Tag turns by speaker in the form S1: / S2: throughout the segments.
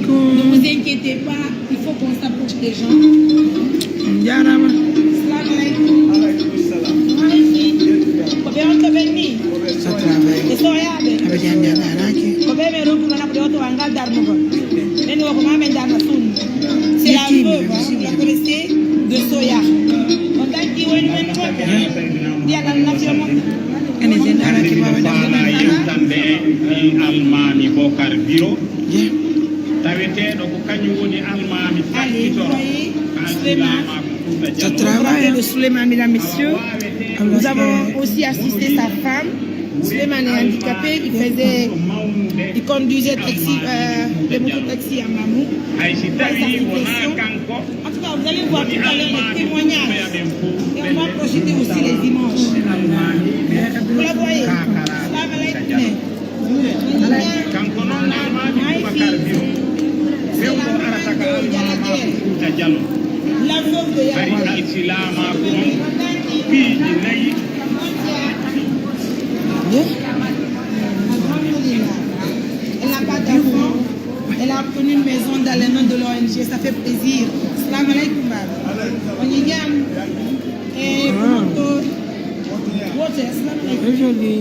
S1: Ne vous inquiétez pas, il faut qu'on s'approche des gens.
S2: Jarama.
S1: Salam alaikum. Kobe on to benni.
S2: Satrabe.
S1: Eso yabe.
S2: Abajandi adaraki.
S1: Kobe me roku na ko to anga dar mo. Neni wo ko ma me dar na sun. C'est la veuve, vous la connaissez, de Soya. On t'a dit oui, mais non. Il y a la nation.
S2: Ene jen araki baba
S3: bana yewtande almami Bokar Biro
S2: Yeah.
S3: taweteɗo ko kañum woni almami takkitoro
S2: Ça travaille.
S1: De Suleiman, mesdames, messieurs. Nous avons aussi assisté sa femme. Suleiman est handicapé. Il conduisait taxi, le mototaxi à Mamou.
S3: hay si tawi wona kanko
S1: En tout cas, vous allez voir tout à l'heure les témoignages. Et on va projeter aussi les images. Vous la voyez? Salam alaikum.
S3: kanko noon almami Boubacar Biro fewko arata ko almama Fouta Diallo
S1: La veuve de
S3: ari
S1: Yahya.
S3: alsilama ko on piiji nayi
S1: Elle n'a pas d'enfant. Elle a obtenu une maison dans les mains de l'ONG. Ça fait plaisir. Salam alaikum. On y gagne. Et water. Salam alaikum.
S2: Joli.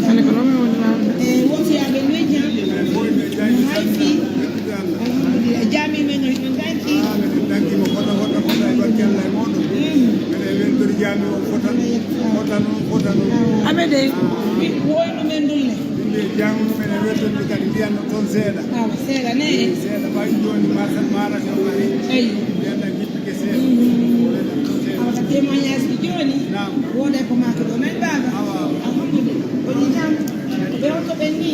S2: Ane ko nomi woni ma.
S1: Water ya ben weja. Haifi. Alhamdulillah. Jami men no danki.
S2: Amede.
S1: Woy no men dulle. Ah, sera ne. Ay. Awata témoignage di joni. Wonde ko makko do men baba. Alhamdulillah. On y gagne. Be on to benni.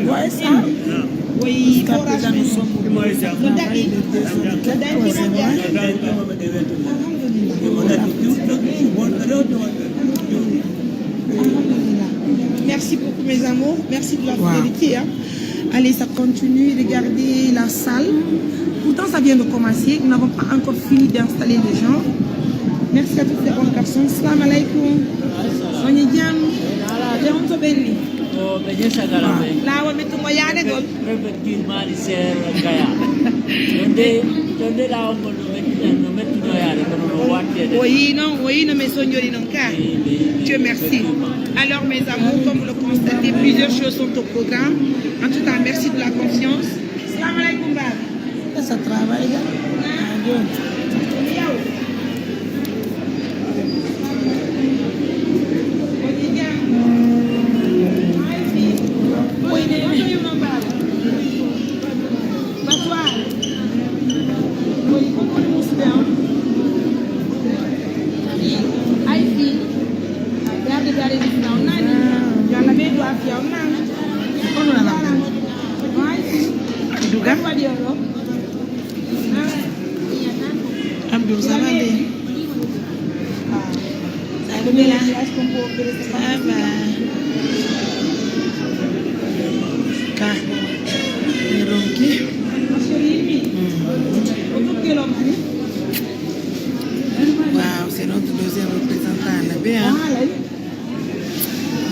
S2: Ouais ça.
S1: Oui,
S2: Capita nous sommes
S1: le daki mondial. Alhamdulillah. Merci beaucoup mes amours, merci de la fidélité. Hein. Allez, ça continue, regardez la salle. Pourtant ça vient de commencer, nous n'avons pas encore fini d'installer les gens. Merci à toutes les bonnes personnes. Salam alaikum. On est bien. On est bien. Lawa metu mo yane gol. Oui, non, mais sognori non ka. Dieu merci. Alors mes amours, comme vous le constatez, plusieurs choses sont au programme. En tout cas, merci de la confiance. Salam alaikum bab.
S2: Ça travaille. Abdou ça va bien. Ça va. Ka. Ronki. Wow, c'est notre deuxième représentant là bien.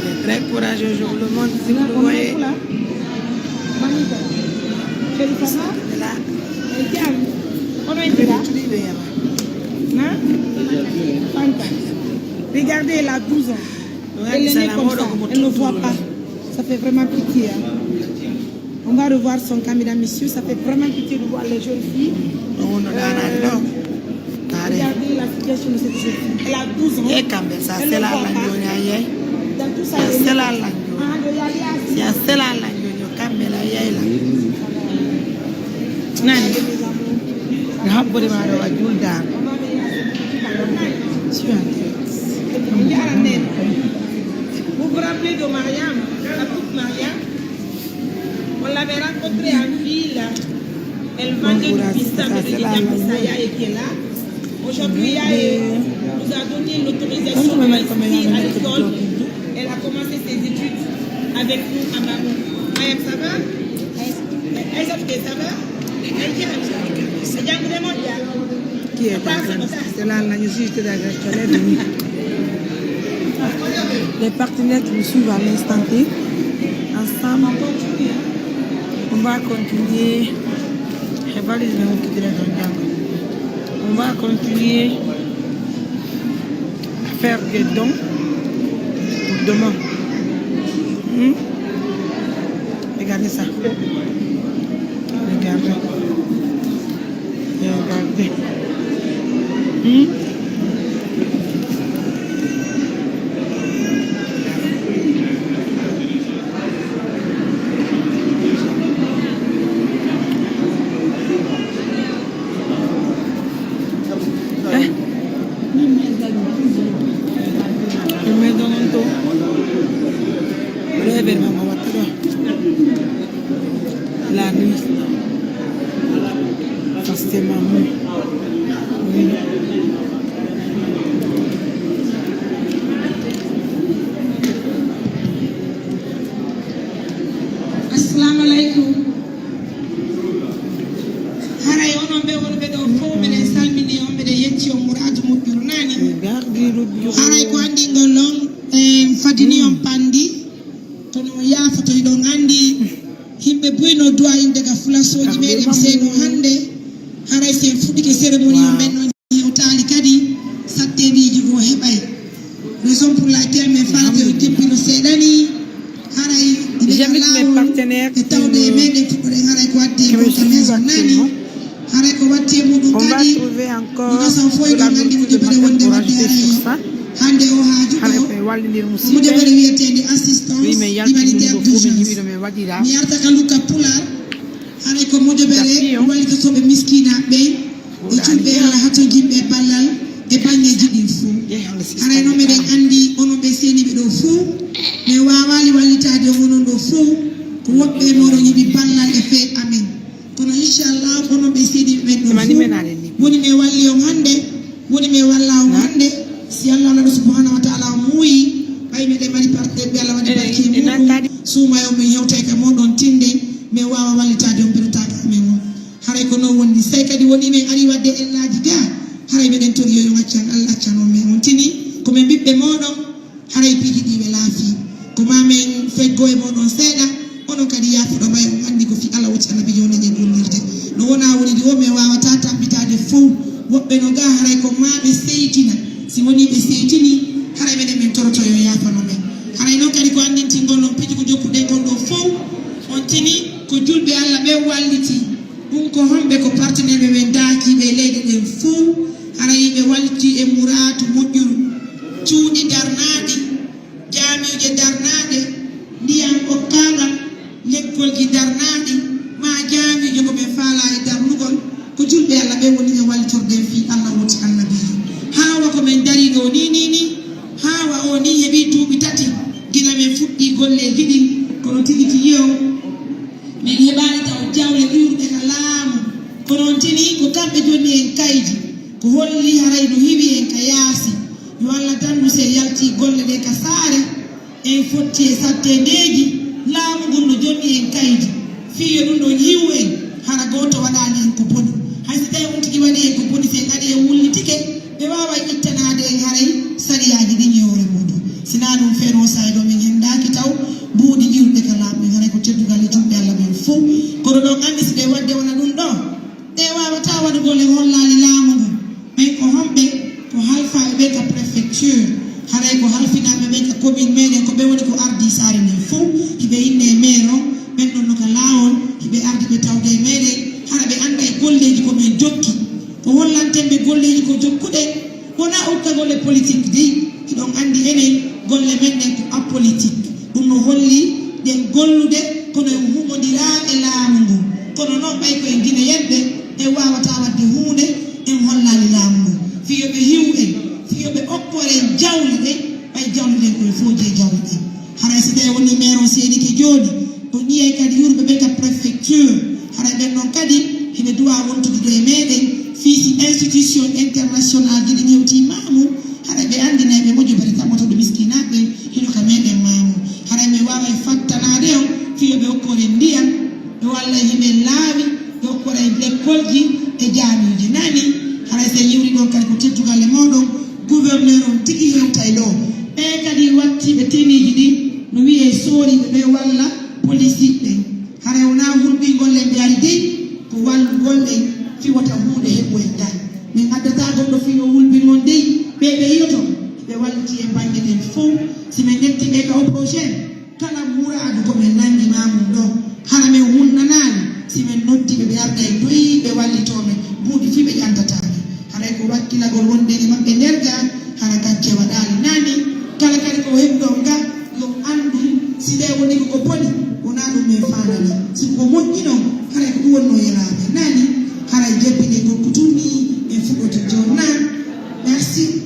S2: Il est très courageux, je vous le montre si vous le voyez. Là.
S1: Regardez, elle a 12 ans. Elle est née comme ça. Elle ne voit pas. Ça fait vraiment pitié. Hein. On va revoir son cas, mesdames, messieurs. Ça fait vraiment pitié de voir les jeunes filles. Regardez la situation de cette jeune fille. Elle a 12 ans. Elle ne voit pas. Dans tout ça, elle est là. Vous vous rappelez de Mariam, la petite Mariam? On l'avait rencontrée en ville. Elle vendait du pistage de Saya et qui est là. Aujourd'hui, nous a donné l'autorisation de l'inscrire à l'école. Elle a commencé ses études avec nous à Mamou. Mariam, ça va? Ça va? Qui est c'est là, je suis les partenaires qui me suivent à l'instant T, ensemble.
S2: maman. On va continuer. Je vais les quitter les gens. On va continuer à faire des dons pour demain. Regardez ça. Regardez. Regardez. La nuit, c'est maman. Oui.
S1: Assalamu alaikum. Haray onon be wonɓe ɗo fof miɗen salmini on mbiɗa yetti on mouradu moƴƴuru nani haray ko andi ngol on en fadini on pandi kono yaafoto ɗon andi himɓe buyno duwa inde ga fulasoji meɗen seyno hande haray sen fuɗɗike cérémonie o men noon hewtali kadi satteɗiji go heɓay raison pour laquelle min falate o jippino seeɗani haray
S2: j'invite mes partenaires
S1: e tawde e meɗen fuɗɗoɗen haray ko wadde gonka maison nani haray ko watti e muɗum kadi no gasan foy ɗon andi mujoɓere wonde wadde haray hande o haaju ɗo mujoɓere wiyetede assistance humanitaire d'urgence mi yarta ka lukka pular haray ko mujoɓere wallitotoɓe miskinaɓe ɓe e julɓe Allah hatto jimɓe ballal e bangeji ɗin fou haray noon meɗen andi onon ɓe seniɓe ɗo fou mi wawali wallitade onon ɗo fou ko woɓɓe moɗon yiɓi ballal e fe amen kono inchallah onon ɓe seniɓe ɓen ɗo fou woni mi walli on hande woni mi walla on hande si Allah Allah subhanahu wa ta'ala muuyi ɓay meɗen mari parteɓe Allah waɗi barke muɗum suumayo min hewtay ka moɗon tinde mi wawa wallitade on mbiɗotaka amen o haray ko noon wonni sey kadi woni min ari wadde ellaji ga haray meɗen tori yoyo accan Allah accan on men on tini komin ɓiɓɓe moɗon haray piiji ɗiɓe laafi ko mamin feggo e moɗon seeɗa onon kadi yafuɗo ɓay on andi ko fi Allah wucci annabi joni je gollirte no wona woni ɗi o mi wawata tabbitade fof woɓɓe no ga haray ko maɓe seytina si woni ɓe seytini haray meɗen min toroto yo yafano men haray noon kadi ko andintingol noon piiji ko jokkuɗen kon ɗo fof on tini ko julɓe Allah ɓe walliti ɗum ko homɓe ko partenaire ɓe daakiɓe leyɗe ɗen fof haray ɓe walliti e mouratu moƴƴuru cuuɗi darnaɗi jamije darnaɗe ndiyam ɓokkagal lekkolji darnaɗi ma jamijo koɓe faala e darnugol ko julɓe Allah ɓe woni e wallitorde fi Allah woti annabijo hawa komin dari ɗo ni hawa o ni heeɓi duuɓi tati gila min fuɗɗi golleji ɗin kono tigi ti yew min heɓani taw jawle ɗiwruɗe ka laamu kono on tini ko kamɓe joni en kaydi ko holli haray no hiwi en ka yaasi yo Allah dandu se yalti golle ɗe ka saare en fotti e sattedeji laamu ngun no joni en kaydi fiyo ɗum ɗon yiwu en hara goto waɗani en ko boni hayso tawi on tigi waɗi en ko boni se gaɗi en wullitike ɓe wawa ittanade en haray sariyaji ɗin yewre muɗum sina ɗum feere o sayi ɗo min hendaki taw buuɗi ɗiwɗe ka laamu haray ko teddugal e jumɓe Allah men fof kono ɗon andi si ɓe wadde wona ɗum ɗo ɗe wawata waɗugol e hollali laamu ngu ɓen ko homɓe ko halfaɓe ɓen ka préfecture haray ko halfinaɓe ɓen ka commune meɗen ko ɓe woni ko ardi saare nden fof hiɓe inne e maire o ɓen ɗon no ka laawol hiɓe ardi ɓe tawde e meɗen hara ɓe anda e golleji komin jokki ko hollantenɓe golleji ko jokkuɗe wona ukka golle politique dey hiɗon andi enen golle men ɗen ko apolitique ɗum no holli ɗen gollude kono en humodiraɓe laamu ngu kono noon ɓay koye guine yedde en wawata wadde hunde en hollali laamu ngu fiyoɓe hiw en fiyoɓe okkoren jawle ɗe ɓay jawle ɗen koye fooje jawle ɗen haray so tawi woni maire o seedike joni o ñiyay kadi yurɓe ɓe ka préfecture haray ɓen noon kadi hiɓe duwa wontude ɗo e meɗen fiisi institution international ji ɗi hewti maamu haray ɓe andinaɓe moƴƴo tamotoɗo miskinaɓe hino ka meɗen maamu haray mi wawa e fattanade on fiyoɓe hokkore ndiyam ɓe walla hiɓe laawi ɓe hokkore lekkolji e jamiji nani haray so yiwri ɗon kadi ko teddugal e moɗon gouverneur on tigui hewtay ɗo ɓe kadi wattiɓe teniji ɗi no wiye sooriɓe ɓe walla police
S2: fou si men yetti ɓe ka o projet kala muraadu komin nangi mamum ɗo hara men hunnanani si men noddiɓe ɓe arda e doyi ɓe wallitomen buuɗi fi ɓe ƴantataɓe haray ko wakkilagol wondeni maɓɓe nder ga hara gacce waɗali nani kala kadi ko heɓɗo nga yo andu si ɗe woni ko boni wona ɗum men fanani siko moƴƴi noon haray ko ɗum wonno yelaɓe nani haray jebbine gorko tunni en fuɗɗoto jornan merci.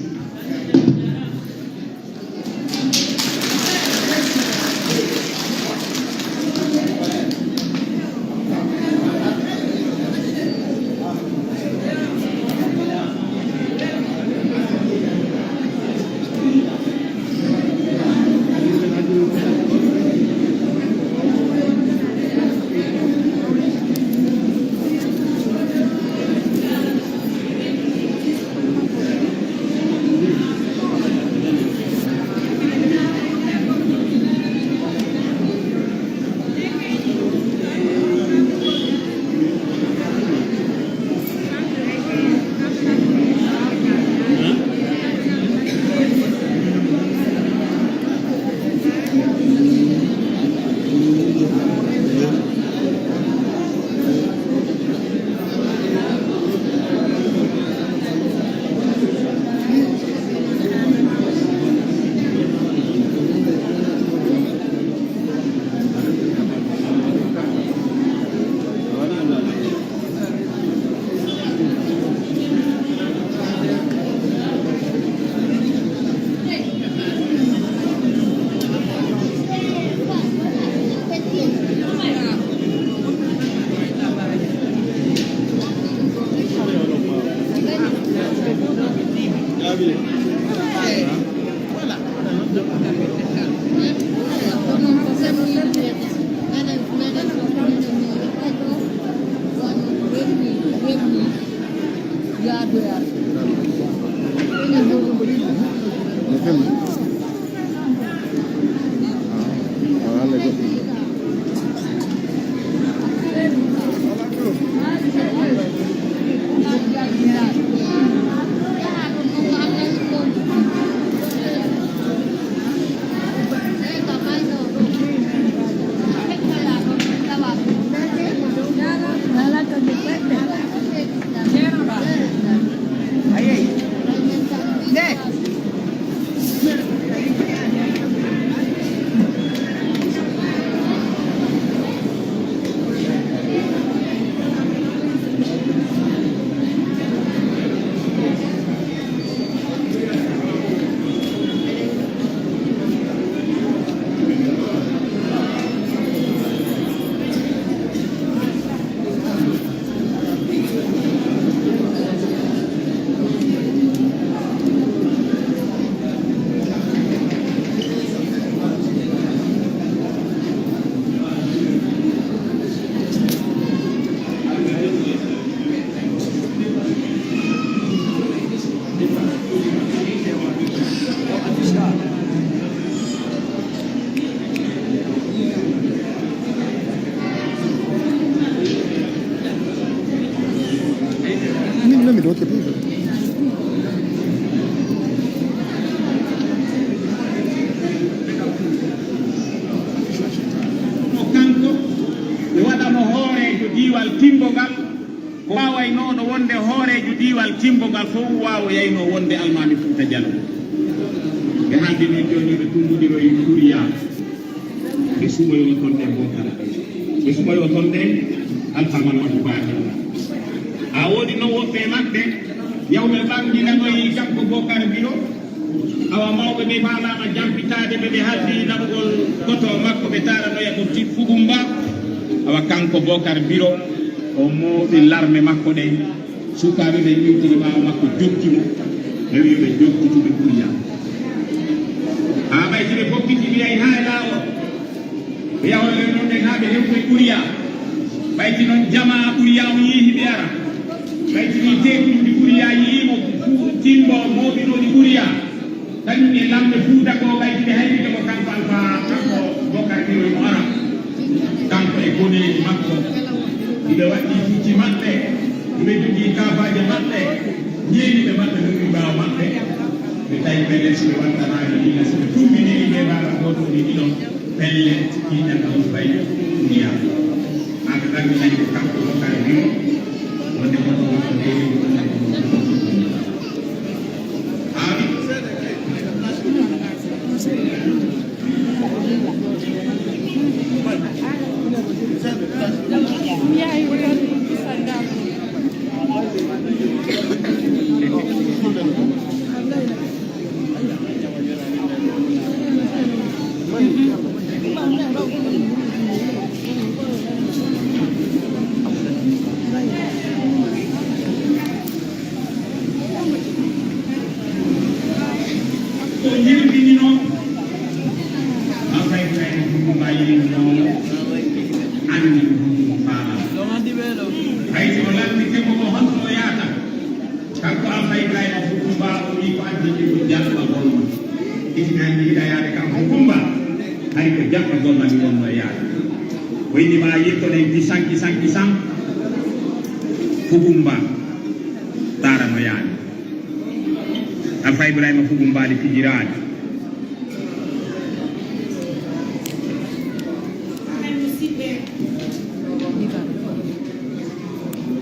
S3: Timbogal fof wawa yayno wonde almami Fouta Diallo ɓe haaldini joni ɓe tumbodiro e Kouriya ɓe sumoyo tonɗe Bocara ɓe sumoyo tonɗe Alpha Mamadou Baki a woodi no woɓɓe maɓɓe yawɓe ɓamdinanoyi Kanko Bocara biro awa mawɓe ɓe falama jampitade ɓeɓe haldi naɓugol koto makko ɓe taranoya ko ti Fugumba awa Kanko Bocara biro o mooɓi larme makko ɗe sukaɓe ɓe ñiwtiri ɓawa makko jokkimo ɓe wi ɓe jokkituɓe Kouriya ha ɓayti ɓe fokkiti ɓe yahi ha e lawol ɓe yahole noon ɗen ha ɓe hewɓe Kouriya ɓayti noon jama Kouriya o yiihi ɓe ara ɓayti ni tekkuɗi Kouriya yiimo timbo moɓinoɗi Kouriya kañum e lamɓe Fouta ko ɓayti ɓe haydide ko kanko Alpha kanko Bocara Biro mo ara kanko e goneji makko iɓe waɗɗi fucci maɓɓe ɓe jogii kafaje maɓɓe ñeeniɓe maɓɓe ɗum ɓawa maɓɓe ɓe tawi pelle so wattanaani ɗiɗa so tumbiniri ɓe mbaɗa goto ni ɗiɗo pelle kiiɗan ɗon fayi duniya aka ɗamminani ko kanko hokkare bimo wonde goto woto ndewi aami ma yettone kisan Fugumba tarano yaani Alfa Ibrahima Fugumba di fijirani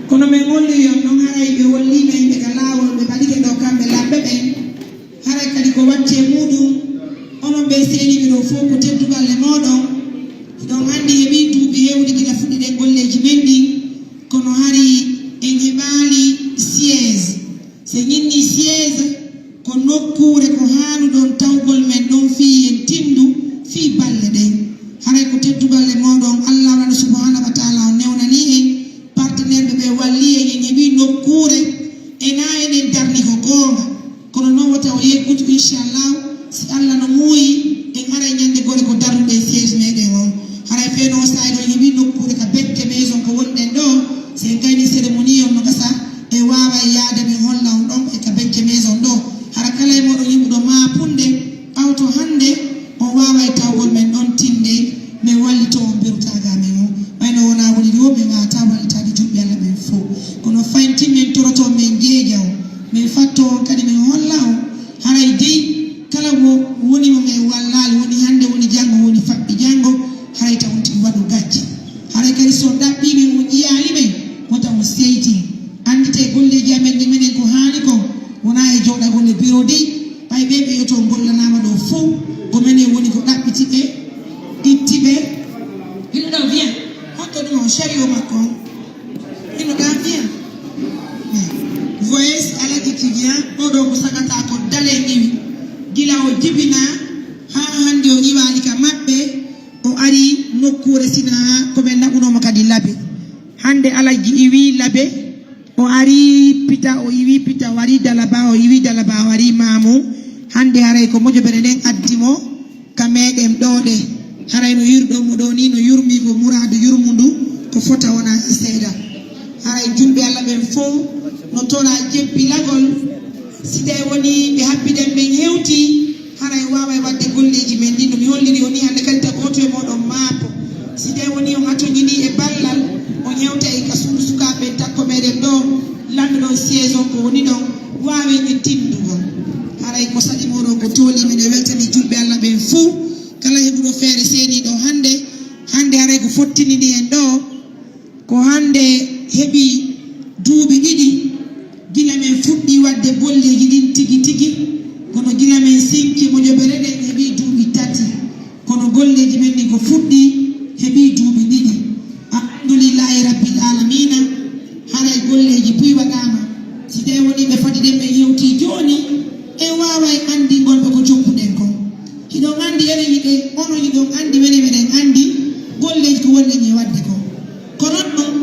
S2: kono men wolli yon non haray ɓe wolli men ɓe ka laawol ɓe mbaɗike ɗo kamɓe lamɓe ɓen haray kadi ko wacce muɗum onon ɓe seeniɓe ɗo fof ko teddugal e moɗon ɗon hannde heɓi duuɓi hewɗi gila fuɗɗiɗen golleji men ɗin kono hari en heɓali siége so ñinni siége ko nokkure ko haanuɗon tawgol men ɗon fi en tindu fi balle ɗen haray ko teddugal e moɗon Allah waɗa subhanahu wa taala o newnani en partenaire ɓe walli en en heɓi nokkure ena enen darni ko goonga kono noon wata o yeggutu inchallah si Allah no muuyi en aray ñande gore ko darnuɗe siége meɗen on haray feeno sayɗo en heɓi nokkure ka becce maison ko wonɗen ɗo si en gayni cérémonie on no gasa e wawa yaade min holla on ɗon e ka becce maison ɗo hara kala e moɗon yimɓuɗo maapunde awto hande on wawa e tawgol men ɗon tinde min wallito on birtaga men o ɓayno wona woni ɗo ɓe wata wallitade juɓɓe Allah ɓen fo kono fayntin min toroto min jeeƴa o min fatto on kadi min holla on haray dey kala mo wonimo men wallali woni hande woni janggo woni faɓɓi janggo haray taw tigi waɗu gacce haray kadi so ɗaɓɓimin o ƴiyali men wota o seyti andite golleji amen ɗi minen ko haani ko wona e jooɗagol e bureau dey ɓay ɓe ɓe yeto gollanama ɗo fof ko minen woni ko ɗaɓɓitiɓe ittiɓe ino ɗo wiya hotto ɗum on chari o makko on ino ɗa wiya voice alaji tivian oɗo ko sagata ko dale iwi gila o jibina ha hande o iwali ka maɓɓe o ari nokkure sina koɓe naɓunomo kadi laabe hande alaji iwi laabe o ari pita o iwi pita o ari dalaba o iwi dalaba o ari mamu hande haray ko moƴoɓere nden addimo ka meɗen ɗoɗe haray no yurɗomo ɗo ni no yurmi ko mouradu yurmudu ko fota wona e seeɗa haray jumɓe Allah ɓen fof no tora jeppilagol si tawi woni ɓe habbiɗen ɓen hewti haray wawa e wadde golleji men ɗin no mi holliri o ni hande kadi ta goto e moɗon maapo si tawi woni on attoñini e ballal on hewta e ka suudu sukaɓe takko meɗen ɗo landuɗon siége on ko woni ɗon wawen e tindugol haray ko saɗi moɗon ko tooli miɗe weltani julɓe Allah ɓen fou kala heɓuɗo feere seeniɗo hande haray ko fottinini en ɗo ko hande heeɓi duuɓi ɗiɗi gila men fuɗɗi wadde bolleji ɗin tigi tigi kono gila men sinki moƴoɓere ɗen heeɓi duuɓi tati kono golleji men ɗin ko fuɗɗi heeɓi duuɓi ɗiɗi alhamdulillahi rabbil alamina haray golleji puy waɗama si tawi woni ɓe fadi ɗen ɓe yewti joni en wawa e andi gonɓe ko jokkuɗen kon hiɗon andi enen yiɗe onon yiɗon andi mene meɗen andi golleji ko wonɗen e wadde ko konon ɗum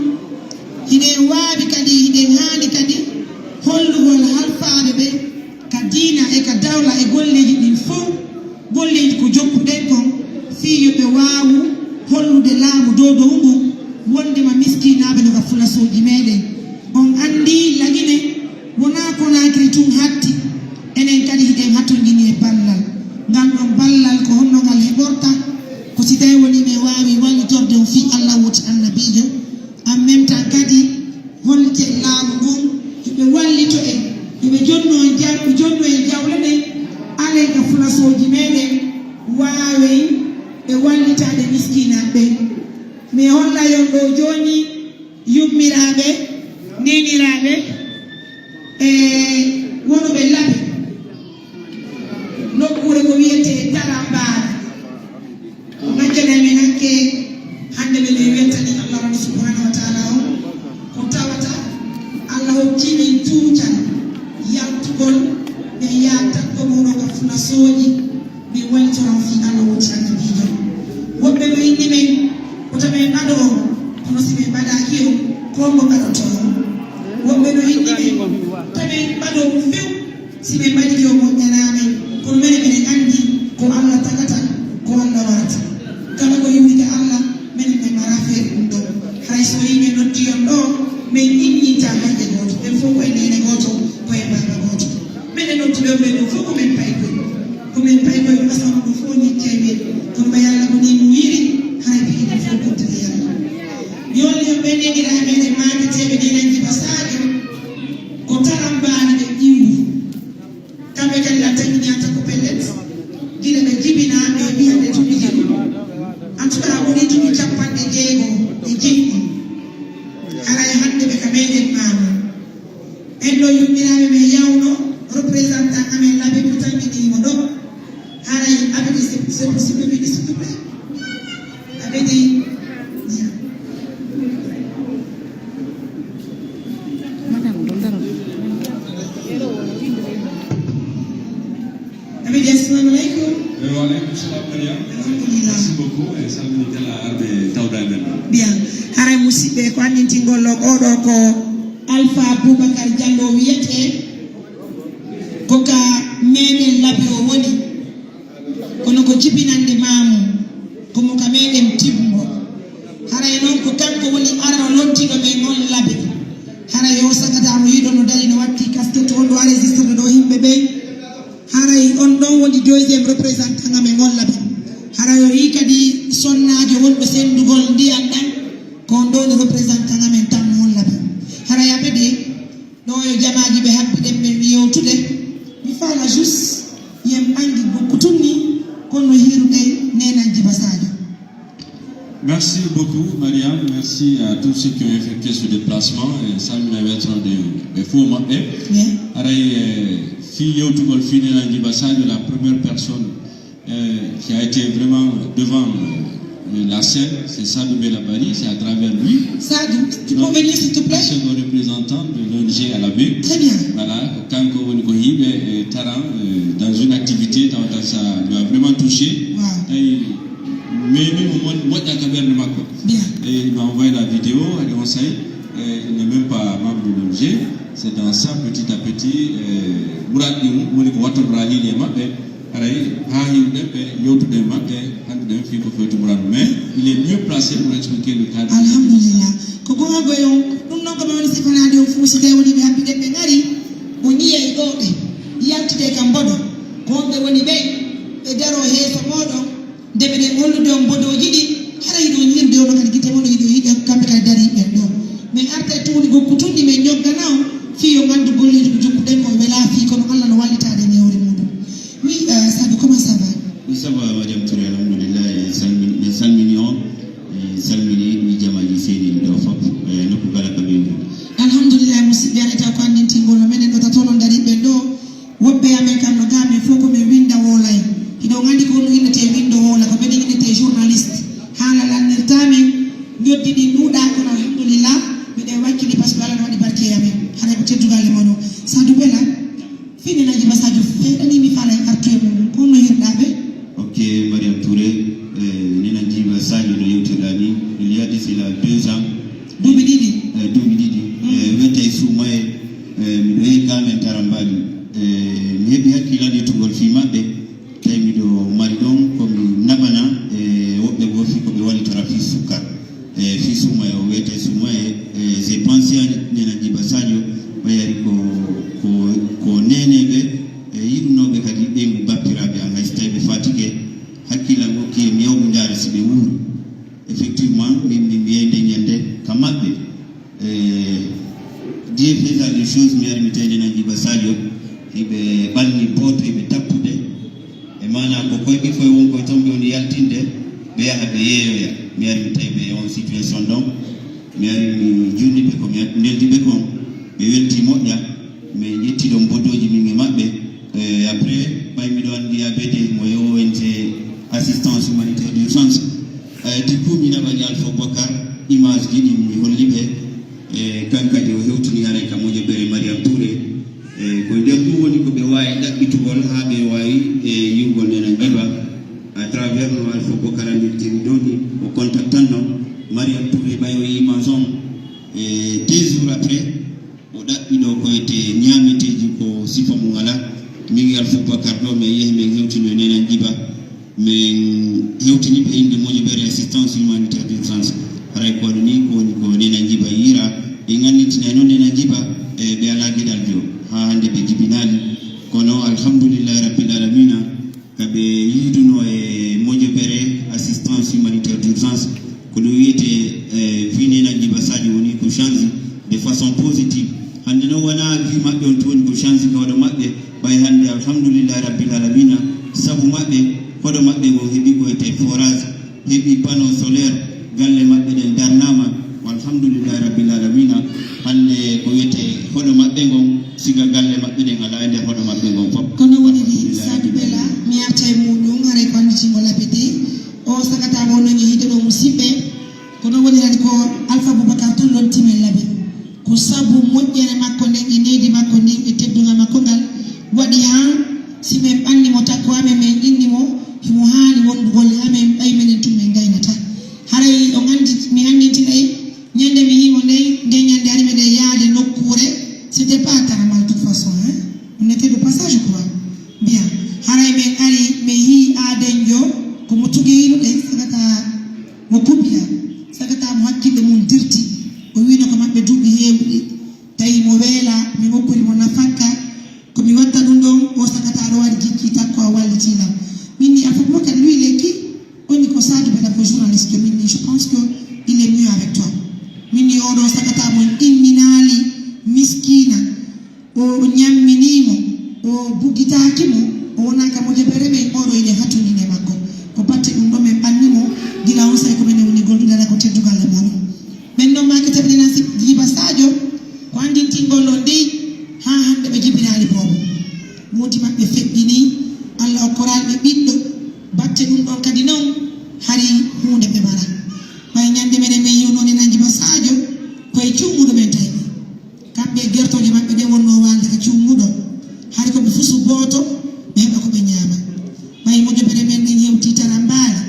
S2: hiɗen waawi kadi hiɗen haani kadi hollugol halfaade ɓe ka diina e ka dawla e golleji ɗin fof golleji ko jokkuɗen kon fii yoɓe waawu hollude laamu dow dow ngu wondema miskinaɓe no ka fulasoji meɗen on andi lagine wona Konakri tun hatti enen kadi hiɗen hattoñini e ballal ngam ɗon ballal ko honnogal heɓorta ko si tawi woni ɓe waawi wallitorde on fii Allah woti annabijo en même temps kadi hollite laamu ɗum yoɓe wallito en yoɓe jonno en jawle ɗen funa soji meɗen wawe e wallitade miskinaɓe mi holla yon ɗo joni yummiraɓe neniraɓe e wonuɓe laaɓe nokkure ko wiyete Talambara majjanamen hakke hande ɓe wettani Allah woni subhanahu wa ta'ala o ko tawata Allah hokkimin tuutal yaltugol ɓe yattanko muɗo ka funa soji mi waltoron fi Allah woti annabijo woɓɓe ɗo inni men koto ɓe ɓaɗo o kono si ɓe mbaɗaki o kongo ɓaɗoto woɓɓe ɗo inni men to ɓe ɓaɗo few si ɓe mbaɗiki o moƴƴanamen kono mene minen andi ko Allah tagata ko Allah warata kala ko yumika Allah minen ɓe mara feere ɗum ɗo hay so yimɓe noddiyon ɗo min innita hayde goto ɓen fof koye nene goto koye baba goto minen nodduɓe ɓe ɗo fof komin paykoye asama ɗo fof ñetteme kono ɓe Allah ko ni mo yiri hay piiɗe fof goddire yalla yoli yo ɓe neniraɓe ɗe maketeɓe nenanji basajo ko Talambara ɓe ƴiwu kamɓe kadi a tañiniyata ko pellet gila ɓe jibina ɓe mbiyaɓe tuɓi jiɗu en tout cas woni tuɓi 60 haray hande ɓe ka meɗen mamu en ɗo yummiraɓe ɓe yawno représentant amen laaɓe ko tamminiimo ɗo haray aɓeɗi siɓɓeɓiɗi siɓɓeɓe aɓeɗi aɓeɗi assalamu aleykum
S4: Waalaikum salam Mariam. Merci beaucoup e salminitela arɓe tawda men
S2: bien haray musidɓe ko annintingol oɗo ko Alpha Boubacar Diallo wiyete ko ka meɗen laabi o woni kono ko jibinande mamu komo ka meɗen timmo haray noon ko kanko woni arno lottiɗo men on laabi haray o sagatamo yiɗo no dari no watti casquette on ɗo enregistré ɗo yimɓe ɓe haray on ɗon woni deuxiéme représentant amen on laabi haray o yi kadi sonnajo wonɗo sendugol ndiyan ɗan ko on ɗo woni représentant amen tan on laabi haray aɓeɗe ɗo yo jamaji ɓe habbiɗen men yewtude mi faala juste yen ɓangi gokku tunni kono hiruɗen nenanji basajo.
S4: Merci beaucoup Mariam, merci à tous ceux qui ont effectué ce déplacement et salmina wetron de fo maɓɓe aray fi yewtugol Nenanji Basadio, la première personne qui a été vraiment devant la scène, c'est Sadou Belabari, c'est à travers lui.
S2: Sadou, tu peux venir s'il te plaît?
S4: C'est le représentant de l'ONG à la baie.
S2: Très bien.
S4: Voilà, quand on est dans une activité, ça lui a vraiment touché.
S2: Wow.
S4: Mais moi, il m'a envoyé la vidéo, il n'est même pas membre de l'ONG. C'est dans ça, petit à petit, mais il est mieux placé pour expliquer le cadre.
S2: Alhamdulillah. Koko agoyon, nous n'avons pas de séparation de fous, c'est on y va appliquer des nari, on y est gordé, il y a tout des cambodo, comme de Wonibe, et d'aro heso modo, de Benemolo de Ombodo Yidi, Harry don't yield the honor and get on you and capital daddy and no. Mais after two go kutundi me nyonga now, fio man to go to Jukudem or Velafi, comme Allah no walita de Neurimudo. Oui, ça veut comment ça va?
S5: Oui, ça va, Madame Touré, alhamdulillah, et salminion, et salmini, ni jamali, c'est une offre, et nous pouvons la cabine.
S2: Alhamdulillah, musibe anata kwa nintingo no mene ndota tono ndari bendo wobe ameka no game foko me winda wola ido ngandi ko no te winda wola ko bedi ni te journaliste hala lan nirtami nyoddi di nuda ko alhamdulillah be de wakili parce que ala no di barke yame hala be teddugale mono Sadou Bella fini Nenanji Basadio fe dani mi fala arke mo ko no hirdabe.
S5: Ok, Mariam Touré, Nenanji Basadio no yewtirani il y a d'ici là 2 ans
S2: dubi didi
S5: wete sumaye mi gamen tarambali mi heɓi hakkilani tugol fi maɓɓe tawi miɗo mari ɗon komi naɓana woɓɓe bo fi koɓe wallitora fi sukka fi sumaye o wiyete sumaye j'ai pensé à Nenanji Basadio ɓayari ko neneɓe yiɗunoɓe kadi ɓe mo bappiraɓe am hay so tawi ɓe fatigué hakkillan hokki mi yawmi ndaara si ɓe wuuro effectivement min mi mbiyayde ñande ka maɓɓe Dieu fait des choses mi armitede Nenanji Basadio iɓe ɓalni poto iɓe tappude mana ko koy bi foy won ko tombe on yaltinde be yaha be yeeyoya mi ari mi tawi ɓe on situation ɗon mi ari mi jundiɓe ko mi neldiɓe kon ɓe welti moƴƴa mi ƴetti ɗon bodoji min e maɓɓe après ɓay miɗo anndi abede mo ONG assistance humanitaire d'urgence du coup mi naɓani Alpha Boubacar image ji ɗi mi holliɓe kankadi o hewtini haray ka moƴoɓere Mariame Touré ko nder ɗum woni ko ɓe wawi ɗaɓɓitugol ha ɓe wawi yiwgol Nena Djiba à travers no Alpha Boubacar andirtiri ɗoni o contactanno Mariame Touré ɓay o image on 2 jours après o ɗaɓɓino koyete ñameteji ko sifa mum ala min Alpha Boubacar ɗo min yehi min hewtino Nena Djiba min hewtiniɓe inde moƴoɓere assistance humanitaire d'urgence haray kono ni ko woni ko Nena Djiba yira ɓe gannitina noon Nena Djiba ɓe ala gueɗal jo ha hande ɓe jibinali kono alhamdoulillahi rabbil alamina kaɓe yiiduno e moƴoɓere assistance humanitaire d'urgence ko ɗum wiyete wi Nena Djiba Sadio woni ko change de façon positive hande noon wona wi maɓɓe on to woni ko change ka hoɗo maɓɓe ɓay hande alhamdoulillahi rabbil alamina saabu maɓɓe hoɗo maɓɓe ngo heeɓi koyete forage heeɓi panneau solaire galle maɓɓe ɗen darnama alhamdoulillahi rabbil alamina hande ko wiyete hoɗo maɓɓe ngon siga galle maɓɓe ɗen ala e nder hoɗo maɓɓe ngon fof
S2: kono woni ni Sadou Bella mi arta e muɗum haray ko anditingo labete o sagata wonno yehide ɗo musidɓe kono woni hadi ko Alpha Boubacar tun ɗon timen laabi ko sabu moƴƴere makko nden e neydi makko ndin e tedduga makko ngal waɗi han si min ɓannimo takko amen min innimo himo haani wondugolle amen ɓay minen tum min gaynata haray on andi mi anndintiɗay ñande mi yimo nde ñande ari meɗen yaade nokkure c'était pas taramal de toute façon on était de passage quoi bien haray min ari min yi aaden jo komo tugeyiɗo ɗen sagata mo kuɓɓiya sagata mo hakkille mum dirti o wino ko maɓɓe duuɓi heewɗi tawi mo weela mi hokkuri mo nafakka komi watta ɗum ɗon o sagata aɗa waɗi jikki takko a wallitinam minni Alpha Boubacar lui lekki oni ko Sadou Bella ko journaliste minni je pense que il est mieux avec toi minni oɗo sagata mon imminali miskina o ñamminimo o buggitaki o wonaka moƴoɓere men oɗo ine hatunine makko ko batte ɗum ɗo min ɓannimo gila on say ko minen woni golɗuɗara ko teddugal e moɗon ɓen noon makete Nena Djiba Sadio ko andintingol ɗon dey ha hande ɓe jibinali boobo modi maɓɓe feƴƴini Allah okkoralɓe ɓiɗɗo batte ɗum ɗon kadi noon hari hunde ɓe mara ɓay ñande menen min yiwno Nena Djiba Sadio koye cummuɗo men tawi kamɓe gertoje maɓɓe ɗe wonno walde ko cummuɗo hay koɓe fusu gooto ɓe heɓa koɓe ñaama ɓay moƴoɓere men ɗen hewti tara mbaala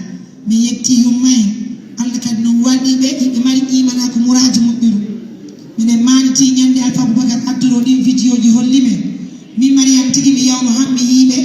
S2: mi yetti yummahen Allah kadi noon waɗiɓe yimɓe mari imana ko muraji moƴƴuru minen maniti ñande Alpha Boubacar adduɗo ɗin vidéo ji holli men min Mariame tigi mi yawno hammi yiiɓe